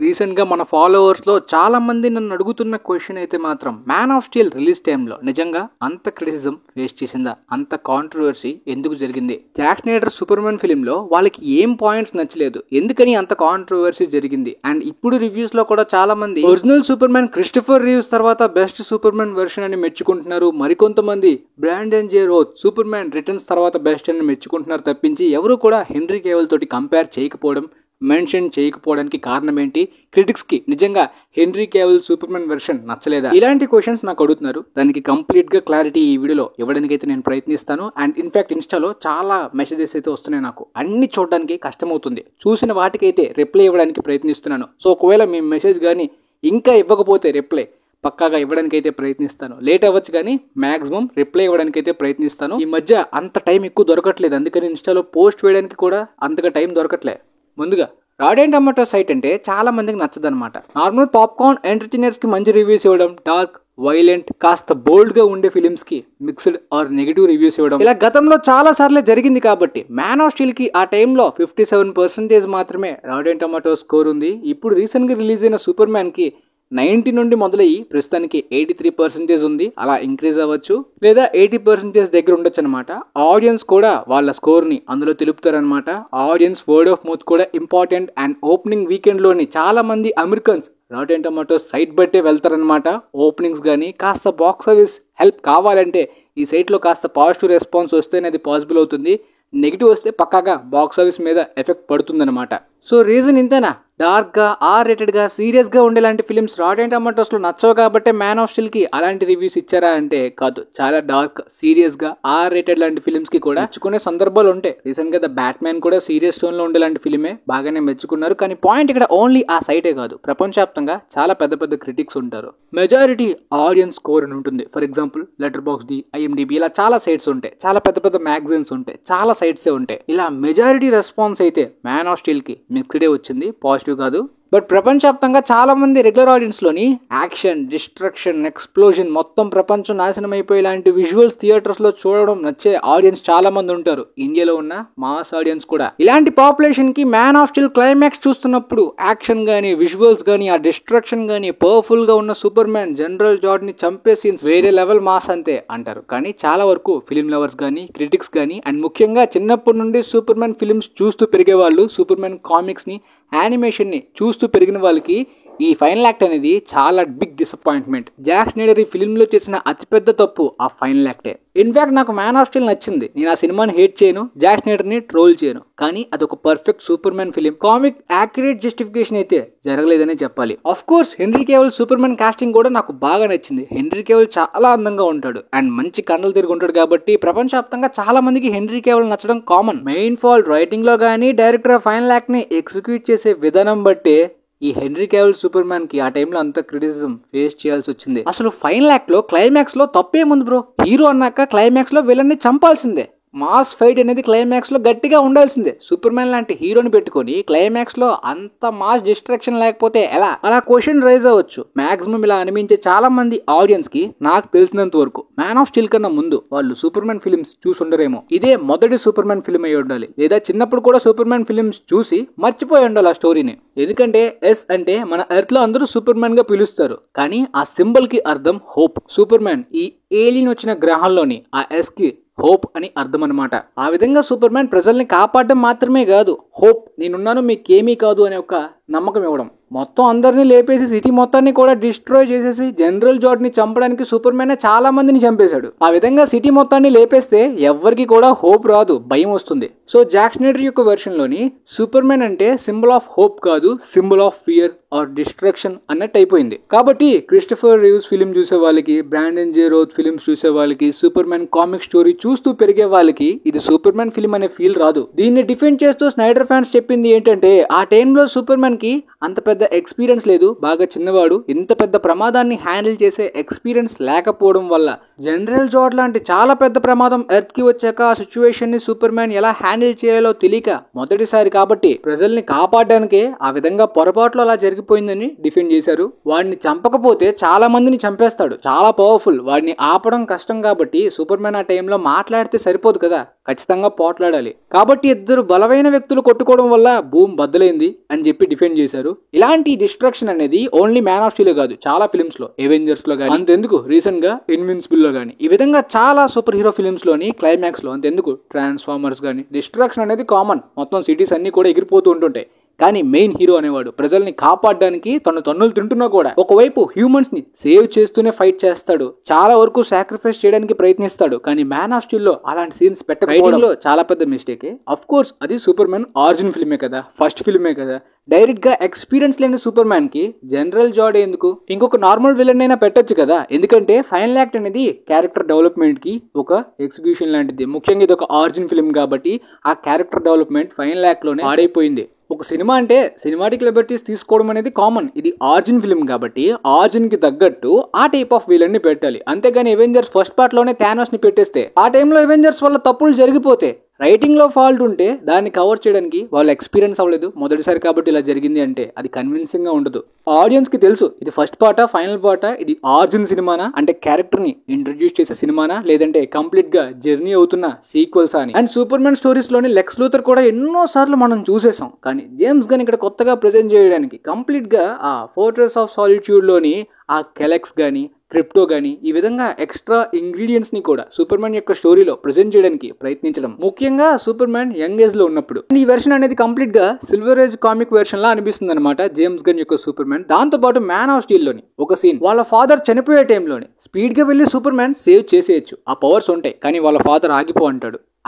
Recent గా మన followers లో చాలా మంది నన్ను అడుగుతున్న క్వశ్చన్ అయితే మాత్రం మ్యాన్ ఆఫ్ స్టీల్ రిలీజ్ టైంలో నిజంగా అంత క్రిటిసిజం ఫేస్ చేసిందా, అంత కాంట్రవర్సీ ఎందుకు జరిగింది? Jack Schneider super man film లో వాళ్ళకి ఏం పాయింట్స్ నచ్చలేదు, ఎందుకని అంత కాంట్రవర్సీ జరిగింది? అండ్ ఇప్పుడు రివ్యూస్ లో కూడా చాలా మంది original super man Christopher Reeves తర్వాత బెస్ట్ సూపర్ మ్యాన్ వెర్షన్ అని మెచ్చుకుంటున్నారు. మరికొంతమంది బ్రాండన్ జే రోత్ సూపర్ మ్యాన్ రిటర్న్స్ తర్వాత బెస్ట్ అని మెచ్చుకుంటున్నారు తప్పించి ఎవరు కూడా హెన్రీ కేవల్ తోటి కంపేర్ చేయకపోవడం, మెన్షన్ చేయకపోవడానికి కారణం ఏంటి? క్రిటిక్స్ కి నిజంగా henry Cavill super man version నచ్చలేదా? ఇలాంటి క్వశ్చన్స్ నాకు అడుగుతున్నారు. దానికి కంప్లీట్ గా క్లారిటీ ఈ వీడియోలో ఇవ్వడానికి అయితే నేను ప్రయత్నిస్తాను. అండ్ ఇన్ఫాక్ట్ ఇన్స్టాలో చాలా మెసేజెస్ అయితే వస్తున్నాయి, నాకు అన్ని చూడడానికి కష్టమవుతుంది. చూసిన వాటికైతే రిప్లై ఇవ్వడానికి ప్రయత్నిస్తున్నాను. సో ఒకవేళ మీ మెసేజ్ కానీ ఇంకా ఇవ్వకపోతే రిప్లై పక్కాగా ఇవ్వడానికి అయితే ప్రయత్నిస్తాను. లేట్ అవ్వచ్చు కానీ మాక్సిమం రిప్లై ఇవ్వడానికి అయితే ప్రయత్నిస్తాను. ఈ మధ్య అంత టైం ఎక్కువ దొరకట్లేదు, అందుకని ఇన్స్టాలో పోస్ట్ వేయడానికి కూడా అంతగా టైం దొరకట్లేదు. ముందుగా రాటెన్ టొమాటోస్ సైట్ అంటే చాలా మందికి నచ్చదన్నమాట. నార్మల్ పాప్కార్న్ ఎంటర్టైనర్స్ కి మంచి రివ్యూస్ ఇవ్వడం, డార్క్, వైలెంట్, కాస్త బోల్డ్ గా ఉండే ఫిలిమ్స్ కి మిక్స్డ్ ఆర్ నెగిటివ్ రివ్యూస్ ఇవ్వడం, ఇలా గతంలో చాలా సార్లు జరిగింది. కాబట్టి మ్యాన్ ఆఫ్ స్టీల్ కి ఆ టైంలో 57% మాత్రమే రాటెన్ టొమాటోస్ స్కోర్ ఉంది. ఇప్పుడు రీసెంట్ గా రిలీజ్ అయిన సూపర్ మ్యాన్ కి 90 నుండి మొదలయ్యి ప్రస్తుతానికి 83% ఉంది. అలా ఇంక్రీజ్ అవ్వచ్చు లేదా 80% దగ్గర ఉండొచ్చు అనమాట. ఆడియన్స్ కూడా వాళ్ళ స్కోర్ ని అందులో తెలుపుతారనమాట. ఆడియన్స్ వర్డ్ ఆఫ్ మౌత్ కూడా ఇంపార్టెంట్. అండ్ ఓపెనింగ్ వీకెండ్ లోని చాలా మంది అమెరికన్స్ రాటెన్ టొమాటోస్ సైట్ బట్టే వెళ్తారనమాట. ఓపెనింగ్స్ కానీ కాస్త బాక్స్ ఆఫీస్ హెల్ప్ కావాలంటే ఈ సైట్ లో కాస్త పాజిటివ్ రెస్పాన్స్ వస్తేనే అది పాసిబుల్ అవుతుంది. నెగిటివ్ వస్తే పక్కాగా బాక్స్ ఆఫీస్ మీద ఎఫెక్ట్ పడుతుందన్నమాట. సో రీజన్ ఇంతేనా? డార్క్ గా, ఆర్ రేటెడ్ గా, సీరియస్ గా ఉండేలాంటి ఫిలిమ్స్ రాటెన్ టొమాటోస్ లో నచ్చవు కాబట్టి మ్యాన్ ఆఫ్ స్టీల్ కి అలాంటి రివ్యూస్ ఇచ్చారా అంటే కాదు. చాలా డార్క్, సీరియస్ గా, ఆర్ రేటెడ్ లాంటి ఫిలిమ్స్ కి కూడా మెచ్చుకునే సందర్భాలు ఉంటాయి. రీసెంట్ గా ద బ్యాట్మ్యాన్ కూడా సీరియస్ టోన్ లో ఉండేలాంటి ఫిలిమే, బాగానే మెచ్చుకున్నారు. కానీ పాయింట్ ఇక్కడ ఓన్లీ ఆ సైటే కాదు, ప్రపంచవ్యాప్తంగా చాలా పెద్ద పెద్ద క్రిటిక్స్ ఉంటారు. మెజారిటీ ఆడియన్స్ స్కోర్ అని ఉంటుంది. For example Letterboxd, IMDB, ఇలా చాలా సైట్స్ ఉంటాయి, చాలా పెద్ద పెద్ద మ్యాగజైన్స్ ఉంటాయి, చాలా సైట్సే ఉంటాయి. ఇలా మెజారిటీ రెస్పాన్స్ అయితే మ్యాన్ ఆఫ్ స్టీల్ కి మిక్స్డే వచ్చింది, పాజిటివ్ కాదు. బట్ ప్రపంచవ్యాప్తంగా చాలా మంది రెగ్యులర్ ఆడియన్స్ లోని యాక్షన్, డిస్ట్రక్షన్, ఎక్స్ప్లోజన్, మొత్తం ప్రపంచం నాశనం అయిపోయేలాంటి విజువల్స్ థియేటర్స్ లో చూడడం నచ్చే ఆడియన్స్ చాలా మంది ఉంటారు. ఇండియాలో ఉన్న మాస్ ఆడియన్స్ కూడా. ఇలాంటి పాపులేషన్ కి మ్యాన్ ఆఫ్ స్టీల్ క్లైమాక్స్ చూస్తున్నప్పుడు యాక్షన్ గానీ, విజువల్స్ గానీ, ఆ డిస్ట్రక్షన్ గానీ, పవర్ఫుల్ గా ఉన్న సూపర్ మ్యాన్ జనరల్ జార్డ్ ని చంపే సీన్స్ వేరే లెవెల్ మాస్ అంతే అంటారు. కానీ చాలా వరకు ఫిలిం లవర్స్ గానీ, క్రిటిక్స్ గానీ, అండ్ ముఖ్యంగా చిన్నప్పటి నుండి సూపర్ మ్యాన్ ఫిలిమ్స్ చూస్తూ పెరిగే వాళ్ళు, సూపర్ మ్యాన్ కామిక్స్ ని, యానిమేషన్ ని చూస్తూ పెరిగిన వాళ్ళకి ఈ ఫైనల్ యాక్ట్ అనేది చాలా బిగ్ డిసప్పాయింట్మెంట్. జాక్ స్నైడర్ ఈ ఫిల్మ్ లో చేసిన అతిపెద్ద తప్పు ఆ ఫైనల్ యాక్టే. ఇన్ఫాక్ట్ నాకు మ్యాన్ ఆఫ్ స్టీల్ నచ్చింది. నేను ఆ సినిమాని హేట్ చేయను, జాక్ స్నైడర్ ని ట్రోల్ చేయను. కానీ అదొక perfect Superman film. Comic accurate justification అయితే జరగలేదనే చెప్పాలి. Of course Henry Cavill Superman casting కూడా నాకు బాగా నచ్చింది. హెన్రీ కేవల్ చాలా అందంగా ఉంటాడు అండ్ మంచి కండలు తిరిగి ఉంటాడు కాబట్టి ప్రపంచవ్యాప్తంగా చాలా మందికి హెన్రీ కేవల్ నచ్చడం కామన్. మెయిన్ ఫాల్ట్ రైటింగ్ లో గానీ, డైరెక్టర్ ఫైనల్ యాక్ట్ ని ఎగ్జిక్యూట్ చేసే విధానం బట్టే ఈ హెన్రీ కేవల్ సూపర్ మ్యాన్ కి ఆ టైంలో అంత క్రిటిసిజం ఫేస్ చేయాల్సి వచ్చింది. అసలు ఫైనల్ యాక్ట్ లో, క్లైమాక్స్ లో తప్పేముంది బ్రో? హీరో అన్నాక క్లైమాక్స్ లో విలన్ ని చంపాల్సిందే. మాస్ ఫైట్ అనేది క్లైమాక్స్ లో గట్టిగా ఉండాల్సిందే. సూపర్ మ్యాన్ లాంటి హీరోని పెట్టుకొని క్లైమాక్స్ లో అంత మాస్ డిస్ట్రాక్షన్ లేకపోతే ఎలా? అలా క్వశ్చన్ రైజ్ అవ్వచ్చు. మాక్సిమం ఇలా అనిపించే చాలా మంది ఆడియన్స్ కి నాకు తెలిసినంత వరకు మ్యాన్ ఆఫ్ స్టీల్ కన్నా ముందు వాళ్ళు సూపర్ మ్యాన్ ఫిలిమ్స్ చూసుండరేమో. ఇదే మొదటి సూపర్ మ్యాన్ ఫిలిం అయి ఉండాలి, లేదా చిన్నప్పుడు కూడా సూపర్ మ్యాన్ ఫిలిమ్స్ చూసి మర్చిపోయి ఉండాలి ఆ స్టోరీని. ఎందుకంటే ఎస్ అంటే మన ఎర్త్ లో అందరూ సూపర్ మ్యాన్ గా పిలుస్తారు, కానీ ఆ సింబల్ కి అర్థం హోప్. సూపర్ మ్యాన్ ఈ ఏలియన్ వచ్చిన గ్రహంలోని ఆ ఎస్ కి హోప్ అని అర్థం అనమాట. ఆ విధంగా సూపర్ మ్యాన్ ప్రజల్ని కాపాడడం మాత్రమే కాదు, హోప్, నేనున్నాను మీకేమీ కాదు అనే ఒక నమ్మకం ఇవ్వడం. మొత్తం అందరినీ లేపేసి సిటీ మొత్తాన్ని కూడా డిస్ట్రాయ్ చేసేసి జనరల్ జార్డ్ ని చంపడానికి సూపర్ మ్యాన్ చాలా మందిని చంపేశాడు. ఆ విధంగా సిటీ మొత్తాన్ని లేపేస్తే ఎవ్వరికి కూడా హోప్ రాదు, భయం వస్తుంది. సో జాక్ స్నైడర్ యొక్క వెర్షన్ లోని సూపర్ మ్యాన్ అంటే సింబల్ ఆఫ్ హోప్ కాదు, symbol of fear or distraction అన్నట్టు అయిపోయింది. కాబట్టి క్రిస్టోఫర్ రీవ్స్ ఫిలిం చూసే వాళ్ళకి, బ్రాండన్ జే రోత్ ఫిలిమ్స్ చూసే వాళ్ళకి, సూపర్ మ్యాన్ కామిక్ స్టోరీ చూస్తూ పెరిగే వాళ్ళకి ఇది సూపర్ మ్యాన్ ఫిలిం అనే ఫీల్ రాదు. దీన్ని డిఫెండ్ చేస్తూ స్నైడర్ ఫ్యాన్స్ చెప్పింది ఏంటంటే, ఆ టైంలో సూపర్ మ్యాన్ కి అంత పెద్ద ఎక్స్పీరియన్స్ లేదు, బాగా చిన్నవాడు, ఇంత పెద్ద ప్రమాదాన్ని హ్యాండిల్ చేసే ఎక్స్పీరియన్స్ లేకపోవడం వల్ల జనరల్ జార్డ్ లాంటి చాలా పెద్ద ప్రమాదం ఎర్త్ కి వచ్చాక ఆ సిచ్యువేషన్ ని సూపర్ మ్యాన్ ఎలా హ్యాండిల్ చేయాలో తెలియక మొదటిసారి కాబట్టి ప్రజల్ని కాపాడడానికే ఆ విధంగా పొరపాట్లు అలా జరిగిపోయిందని డిఫెండ్ చేశారు. వాడిని చంపకపోతే చాలా మందిని చంపేస్తాడు, చాలా పవర్ఫుల్, వాడిని ఆపడం కష్టం కాబట్టి సూపర్ మ్యాన్ ఆ టైంలో మాట్లాడితే సరిపోదు కదా, ఖచ్చితంగా పోట్లాడాలి. కాబట్టి ఇద్దరు బలమైన వ్యక్తులు కొట్టుకోవడం వల్ల భూమి బద్దలైంది అని చెప్పి డిఫెండ్ డిఫెండ్ చేశారు. ఇలాంటి డిస్ట్రక్షన్ అనేది ఓన్లీ మ్యాన్ ఆఫ్ స్టీల్ కాదు, చాలా ఫిల్మ్స్ లో, ఎవెంజర్స్ లో కానీ, అంతెందుకు రీసెంట్ గా ఇన్విన్సిబుల్ లో కానీ, ఈ విధంగా చాలా సూపర్ హీరో ఫిల్మ్స్ లోని క్లైమాక్స్ లో, అంతెందుకు ట్రాన్స్ఫార్మర్స్ కానీ, డిస్ట్రక్షన్ అనేది కామన్. మొత్తం సిటీస్ అన్ని కూడా ఎగిరిపోతూ ఉంటుంటాయి. కానీ మెయిన్ హీరో అనేవాడు ప్రజల్ని కాపాడడానికి తన్నులు తింటున్నా కూడా ఒకవైపు హ్యూమన్స్ ని సేవ్ చేస్తూనే ఫైట్ చేస్తాడు, చాలా వరకు సాక్రిఫైస్ చేయడానికి ప్రయత్నిస్తాడు. కానీ మ్యాన్ ఆఫ్ స్టీల్ లో అలాంటి సీన్స్ పెట్టడంలో చాలా పెద్ద మిస్టేకే. అఫ్ కోర్స్ అది సూపర్ మ్యాన్ ఆరిజిన్ ఫిల్మే కదా, ఫస్ట్ ఫిల్మే కదా. డైరెక్ట్ గా ఎక్స్పీరియన్స్ లేని సూపర్ మ్యాన్ కి జనరల్ జాడ్ ఎందుకు? ఇంకొక నార్మల్ విలన్ అయినా పెట్టొచ్చు కదా. ఎందుకంటే ఫైనల్ యాక్ట్ అనేది క్యారెక్టర్ డెవలప్మెంట్ కి ఒక ఎగ్జిక్యూషన్ లాంటిది. ముఖ్యంగా ఇది ఒక ఆరిజిన్ ఫిల్మ్ కాబట్టి ఆ క్యారెక్టర్ డెవలప్మెంట్ ఫైనల్ యాక్ట్ లోనే పాడైపోయింది. ఒక సినిమా అంటే సినిమాటిక్ లిబర్టీస్ తీసుకోవడం అనేది కామన్. ఇది ఆరిజిన్ ఫిల్మ్ కాబట్టి ఆరిజిన్ కి తగ్గట్టు ఆ టైప్ ఆఫ్ విలన్ ని పెట్టాలి. అంతేగాని ఎవెంజర్స్ ఫస్ట్ పార్ట్ లోనే థానోస్ ని పెట్టేస్తే, ఆ టైంలో ఎవెంజర్స్ వల్ల తప్పులు జరిగిపోతే, రైటింగ్ లో ఫాల్ట్ ఉంటే దాన్ని కవర్ చేయడానికి వాళ్ళు ఎక్స్పీరియన్స్ అవ్వలేదు మొదటిసారి కాబట్టి ఇలా జరిగింది అంటే అది కన్విన్సింగ్ గా ఉండదు. ఆడియన్స్ కి తెలుసు ఇది ఫస్ట్ పార్టా ఫైనల్ పార్టా, ఇది ఆరిజిన్ సినిమానా అంటే క్యారెక్టర్ ని ఇంట్రడ్యూస్ చేసే సినిమానా, లేదంటే కంప్లీట్ గా జర్నీ అవుతున్న సీక్వెల్స్ అని. అండ్ సూపర్ మ్యాన్ స్టోరీస్ లోని లెక్స్ లూథర్ కూడా ఎన్నో సార్లు మనం చూసేసాం. కానీ జేమ్స్ గన్ ఇక్కడ కొత్తగా ప్రెజెంట్ చేయడానికి కంప్లీట్ గా ఆ ఫోర్ట్రెస్ ఆఫ్ సాలిట్యూడ్ లోని ఆ కెలెక్స్ గానీ, క్రిప్టో గానీ, ఈ విధంగా ఎక్స్ట్రా ఇంగ్రీడియంట్స్ ని కూడా సూపర్ మ్యాన్ యొక్క స్టోరీలో ప్రెజెంట్ చేయడానికి ప్రయత్నించడం, ముఖ్యంగా సూపర్ మ్యాన్ యంగ్ ఏజ్ లో ఉన్నప్పుడు. ఈ వెర్షన్ అనేది కంప్లీట్ గా సిల్వర్ ఏజ్ కామిక్ వెర్షన్ లా అనిపిస్తుంది అనమాట జేమ్స్ గన్ యొక్క సూపర్ మ్యాన్. దాంతో పాటు మ్యాన్ ఆఫ్ స్టీల్ లోని ఒక సీన్, వాళ్ళ ఫాదర్ చనిపోయే టైంలోని స్పీడ్ గా వెళ్లి సూపర్ మ్యాన్ సేవ్ చేసేయచ్చు, ఆ పవర్స్ ఉంటాయి. కానీ వాళ్ళ ఫాదర్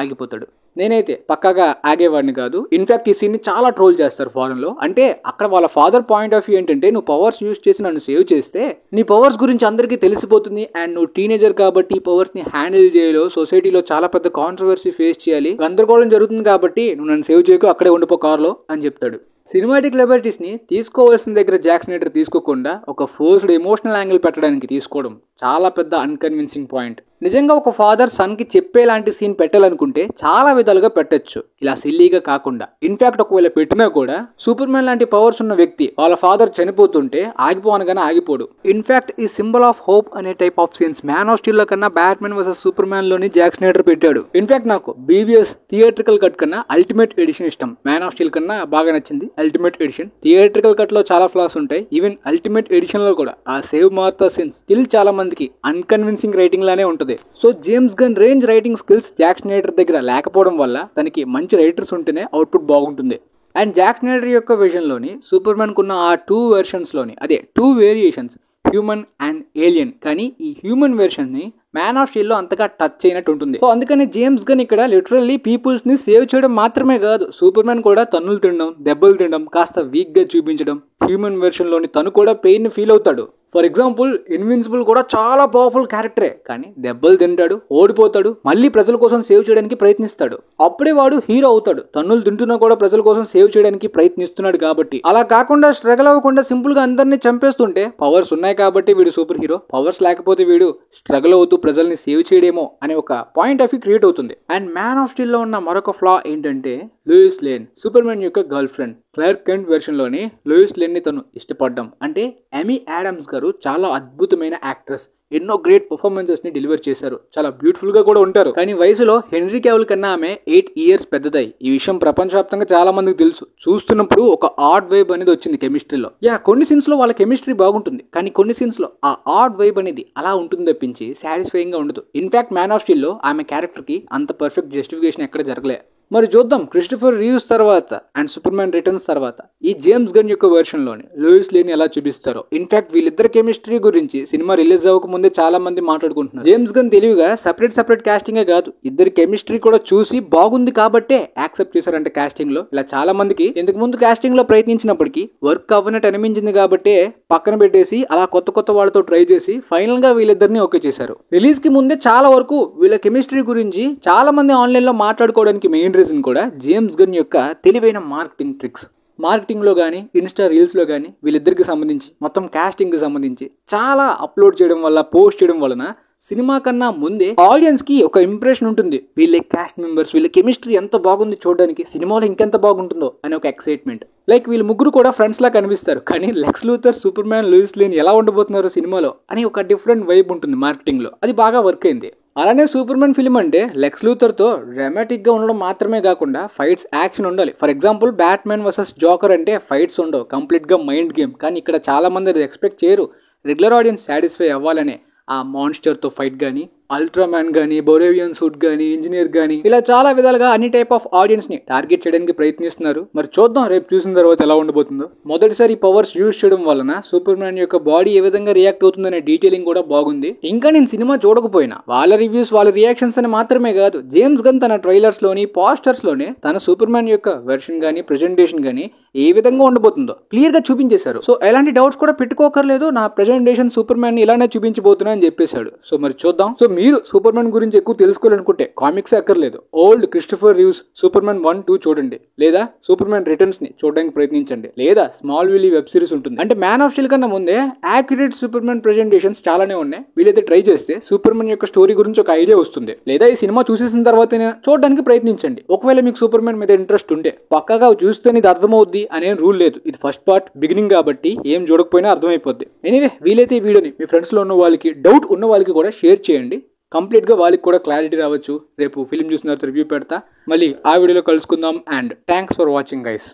ఆగిపోతాడు. నేనైతే పక్కాగా ఆగేవాడిని కాదు. ఇన్ఫాక్ట్ ఈ సీన్ ని చాలా ట్రోల్ చేస్తారు ఫారెన్ లో. అంటే అక్కడ వాళ్ళ ఫాదర్ పాయింట్ ఆఫ్ వ్యూ ఏంటంటే, నువ్వు పవర్స్ యూజ్ చేసి నన్ను సేవ్ చేస్తే నీ పవర్స్ గురించి అందరికీ తెలిసిపోతుంది, అండ్ నువ్వు టీనేజర్ కాబట్టి ఈ పవర్స్ ని హ్యాండిల్ చేయలేవు, సొసైటీలో చాలా పెద్ద కాంట్రవర్సీ ఫేస్ చేయాలి, గందరగోళం జరుగుతుంది కాబట్టి నువ్వు నన్ను సేవ్ చేయకు, అక్కడే ఉండిపో కార్లో అని చెప్తాడు. సినిమాటిక్ లిబర్టీస్ ని తీసుకోవాల్సిన దగ్గర జాక్ స్నైడర్ తీసుకోకుండా ఒక ఫోర్స్డ్ ఎమోషనల్ యాంగిల్ పెట్టడానికి తీసుకోవడం చాలా పెద్ద అన్కన్విన్సింగ్ పాయింట్. నిజంగా ఒక ఫాదర్ సన్ కి చెప్పేలాంటి సీన్ పెట్టాలనుకుంటే చాలా విధాలుగా పెట్టచ్చు, ఇలా సిల్లీగా కాకుండా. ఇన్ఫాక్ట్ ఒకవేళ పెట్టినా కూడా సూపర్ మ్యాన్ లాంటి పవర్స్ ఉన్న వ్యక్తి వాళ్ళ ఫాదర్ చనిపోతుంటే ఆగిపోనగానే ఆగిపోడు. ఇన్ఫాక్ట్ ఈ సింబల్ ఆఫ్ హోప్ అనే type of scenes man of Steel లో కన్నా బ్యాట్మెన్ వర్సెస్ సూపర్ మ్యాన్ లోని జాక్ స్నైడర్ పెట్టాడు. ఇన్ఫాక్ట్ నాకు బీవీఎస్ థియేట్రికల్ కట్ కన్నా అల్టిమేట్ ఎడిషన్ ఇష్టం. మ్యాన్ ఆఫ్ స్టీల్ కన్నా బాగా నచ్చింది అల్టిమేట్ ఎడిషన్. థియేట్రికల్ కట్ లో చాలా ఫ్లాస్ ఉంటాయి, ఈవెన్ అల్టిమేట్ ఎడిషన్ లో కూడా ఆ సేవ్ మార్తా సీన్స్ స్టిల్ చాలా మందికి అన్కన్విన్సింగ్ రైటింగ్ లానే ఉంటది. So James gun range writing skills Jack Schneider దగ్గర లేకపోవడం వల్ల తనకి మంచి రైటర్స్ ఉంటేనే అవుట్పుట్ బాగుంటుంది. అండ్ జాక్ స్నైడర్ యొక్క విజన్ లోని సూపర్ మ్యాన్ కున్న ఆ 2 వెర్షన్స్ లోని, అదే 2 వేరియేషన్స్, హ్యూమన్ అండ్ ఏలియన్. కానీ ఈ హ్యూమన్ వెర్షన్ ని మ్యాన్ ఆఫ్ స్టీల్ లో అంతగా టచ్ అయినట్టు ఉంటుంది. సో అందుకని జేమ్స్ గన్ ఇక్కడ లిటరల్లీ పీపుల్స్ ని సేవ్ చేయడం మాత్రమే కాదు, సూపర్ మ్యాన్ కూడా తన్నులు తినడం, దెబ్బలు తినడం, కాస్త వీక్ గా చూపించడం. హ్యూమన్ వెర్షన్ లోని తను కూడా పెయిన్ ని ఫీల్ అవుతాడు. ఫర్ ఎగ్జాంపుల్ ఇన్విన్సిబుల్ కూడా చాలా పవర్ఫుల్ క్యారెక్టరే, కానీ దెబ్బలు తింటాడు, ఓడిపోతాడు, మళ్ళీ ప్రజల కోసం సేవ్ చేయడానికి ప్రయత్నిస్తాడు. అప్పుడే వాడు హీరో అవుతాడు. తన్నులు తింటున్నా కూడా ప్రజల కోసం సేవ్ చేయడానికి ప్రయత్నిస్తున్నాడు కాబట్టి. అలా కాకుండా స్ట్రగల్ అవ్వకుండా సింపుల్ గా అందరినీ చంపేస్తుంటే, పవర్స్ ఉన్నాయి కాబట్టి వీడు సూపర్ హీరో, పవర్స్ లేకపోతే వీడు స్ట్రగల్ అవుతూ ప్రజల్ని సేవ్ చేయడేమో అనే ఒక పాయింట్ ఆఫ్ వ్యూ క్రియేట్ అవుతుంది. అండ్ మ్యాన్ ఆఫ్ స్టీల్ లో ఉన్న మరొక ఫ్లా ఏంటంటే లూయిస్ లేన్, సూపర్ మ్యాన్ యొక్క girlfriend. Clark Kent version లోని లూయిస్ లేన్ ని తను ఇష్టపడ్డం అంటే ఎమీ ఆడమ్స్ గారు చాలా అద్భుతమైన యాక్ట్రెస్, ఎన్నో గ్రేట్ పర్ఫార్మెన్సెస్ ని డెలివర్ చేశారు, చాలా బ్యూటిఫుల్ గా కూడా ఉంటారు. కానీ వయసులో హెన్రీ క్యావిల్ కన్నా ఆమె 8 years పెద్దదాయి. ఈ విషయం ప్రపంచవ్యాప్తంగా చాలా మందికి తెలుసు. చూస్తున్నప్పుడు ఒక ఆడ్ వైబ్ అనేది వచ్చింది కెమిస్ట్రీలో. కొన్ని సీన్స్ లో వాళ్ళ కెమిస్ట్రీ బాగుంటుంది, కానీ కొన్ని సీన్స్ లో ఆ ఆడ్ వైబ్ అనేది అలా ఉంటుంది తప్పించి సాటిస్ఫైయింగ్ గా ఉండదు. ఇన్ఫాక్ట్ మ్యాన్ ఆఫ్ స్టీల్ లో ఆమె క్యారెక్టర్ కి అంత పర్ఫెక్ట్ జస్టిఫికేషన్ ఎక్కడ జరగలే. మరి చూద్దాం క్రిస్టోఫర్ రీవ్స్ తర్వాత అండ్ సూపర్ మ్యాన్ రిటర్న్స్ తర్వాత ఈ జేమ్స్ గన్ యొక్క వెర్షన్ లోని లూయిస్ లేన్ ఎలా చూపిస్తారో. ఇన్ఫాక్ట్ వీళ్ళిద్దరు కెమిస్ట్రీ గురించి సినిమా రిలీజ్ అవ్వక ముందే చాలా మంది మాట్లాడుకుంటున్నారు. జేమ్స్ గన్ తెలివిగా సెపరేట్ కాస్టింగ్ కాదు, ఇద్దరు కెమిస్ట్రీ కూడా చూసి బాగుంది కాబట్టే యాక్సెప్ట్ చేశారంటే కాస్టింగ్ లో. ఇలా చాలా మందికి ఇంతకు ముందు కాస్టింగ్ లో ప్రయత్నించినప్పటికీ వర్క్ అవ్వనట్టు అనిపించింది కాబట్టే పక్కన పెట్టేసి అలా కొత్త వాళ్ళతో ట్రై చేసి ఫైనల్ గా వీళ్ళిద్దరిని ఓకే చేశారు. రిలీజ్ కి ముందే చాలా వరకు వీళ్ళ కెమిస్ట్రీ గురించి చాలా మంది ఆన్లైన్ లో మాట్లాడుకోవడానికి మెయిన్ రీజన్ కూడా జేమ్స్ గన్ యొక్క తెలివైన మార్కెటింగ్ ట్రిక్స్. మార్కెటింగ్ లో కానీ, ఇన్స్టా రీల్స్ లో కానీ వీళ్ళిద్దరికి సంబంధించి, మొత్తం కాస్టింగ్ కి సంబంధించి చాలా అప్లోడ్ చేయడం వల్ల, పోస్ట్ చేయడం వలన సినిమా కన్నా ముందే ఆడియన్స్ కి ఒక ఇంప్రెషన్ ఉంటుంది. వీళ్ళ కాస్ట్ మెంబర్స్, వీళ్ళ కెమిస్ట్రీ ఎంత బాగుంది చూడడానికి, సినిమాలో ఇంకెంత బాగుంటుందో అనే ఒక ఎక్సైట్మెంట్. లైక్ వీళ్ళు ముగ్గురు కూడా ఫ్రెండ్స్ లా కనిపిస్తారు, కానీ Lex Luthor, Superman, Lois Lane ఎలా ఉండబోతున్నారు సినిమాలో అని ఒక డిఫరెంట్ వైబ్ ఉంటుంది మార్కెటింగ్ లో. అది బాగా వర్క్ అయింది. అలానే సూపర్ మ్యాన్ ఫిల్మ్ అంటే లెక్స్ లూథర్ తో డ్రామాటిక్ గా ఉండడం మాత్రమే కాకుండా ఫైట్స్, యాక్షన్ ఉండాలి. For example bat man versus joker అంటే ఫైట్స్ ఉండవు, కంప్లీట్ గా మైండ్ గేమ్. కానీ ఇక్కడ చాలా మంది అది ఎక్స్పెక్ట్ చేయరు. రెగ్యులర్ ఆడియన్స్ సాటిస్ఫై అవ్వాలనే ఆ మాన్స్టర్ తో ఫైట్ గానీ, అల్ట్రామ్యాన్ గానీ, బొరేవియన్ సూట్ గానీ, ఇంజనీర్ గానీ, ఇలా చాలా విధాలుగా అన్ని టైప్ ఆఫ్ ఆడియన్స్ ని టార్గెట్ చేయడానికి ప్రయత్నిస్తున్నారు. మరి చూద్దాం రేపు చూసిన తర్వాత ఎలా ఉండబోతుందో. మొదటిసారి పవర్స్ యూజ్ చేయడం వలన సూపర్ మ్యాన్ యొక్క బాడీ ఏ విధంగా రియాక్ట్ అవుతుందనే డీటెయిలింగ్ కూడా బాగుంది. ఇంకా నేను సినిమా చూడకపోయినా వాళ్ళ రివ్యూస్, వాళ్ళ రియాక్షన్స్ అని మాత్రమే కాదు, జేమ్స్ గన్ తన ట్రైలర్స్ లోని, పోస్టర్స్ లోనే తన సూపర్ మ్యాన్ యొక్క వెర్షన్ గానీ, ప్రెజెంటేషన్ గానీ ఏ విధంగా ఉండబోతుందో క్లియర్ గా చూపించేశారు. సో ఎలాంటి డౌట్స్ కూడా పెట్టుకోకర్లేదు, నా ప్రెజెంటేషన్ సూపర్ మ్యాన్ ఇలానే చూపించబోతున్నా అని చెప్పేశాడు. సో మరి చూద్దాం. సో మీరు సూపర్ మ్యాన్ గురించి ఎక్కువ తెలుసుకోవాలనుకుంటే కామిక్స్ అక్కర్లేదు, old Christopher Reeves super man 1, 2 చూడండి, లేదా సూపర్ మ్యాన్ రిటర్న్స్ ని చూడడానికి ప్రయత్నించండి, లేదా స్మాల్ విల్లీ వెబ్ సిరీస్ ఉంటుంది. అంటే మ్యాన్ ఆఫ్ స్టీల్ కన్నా ముందే యాక్యురేట్ సూపర్ మ్యాన్ ప్రెజెంటేషన్స్ చాలానే ఉన్నాయి. వీలైతే ట్రై చేస్తే సూపర్ మ్యాన్ యొక్క స్టోరీ గురించి ఒక ఐడియా వస్తుంది. లేదా ఈ సినిమా చూసేసిన తర్వాత చూడడానికి ప్రయత్నించండి. ఒకవేళ మీకు సూపర్ మ్యాన్ మీద ఇంట్రెస్ట్ ఉంటే పక్కగా చూస్తేనే ఇది అర్థమవుద్ది అనే రూల్ లేదు. ఇది ఫస్ట్ పార్ట్, బిగినింగ్ కాబట్టి ఏం చూడకపోయినా అర్థమైపోద్ది. ఎనీవే, వీలైతే ఈ వీడియోని మీ ఫ్రెండ్స్ లో ఉన్న వాళ్ళకి, డౌట్ ఉన్న వాళ్ళకి కూడా షేర్ చేయండి. కంప్లీట్ గా వాళ్ళకి కూడా క్లారిటీ రావచ్చు. రేపు ఫిల్మ్ చూసిన తర్వాత రివ్యూ పెడతా. మళ్ళీ ఆ వీడియోలో కలుసుకుందాం. And thanks for watching guys.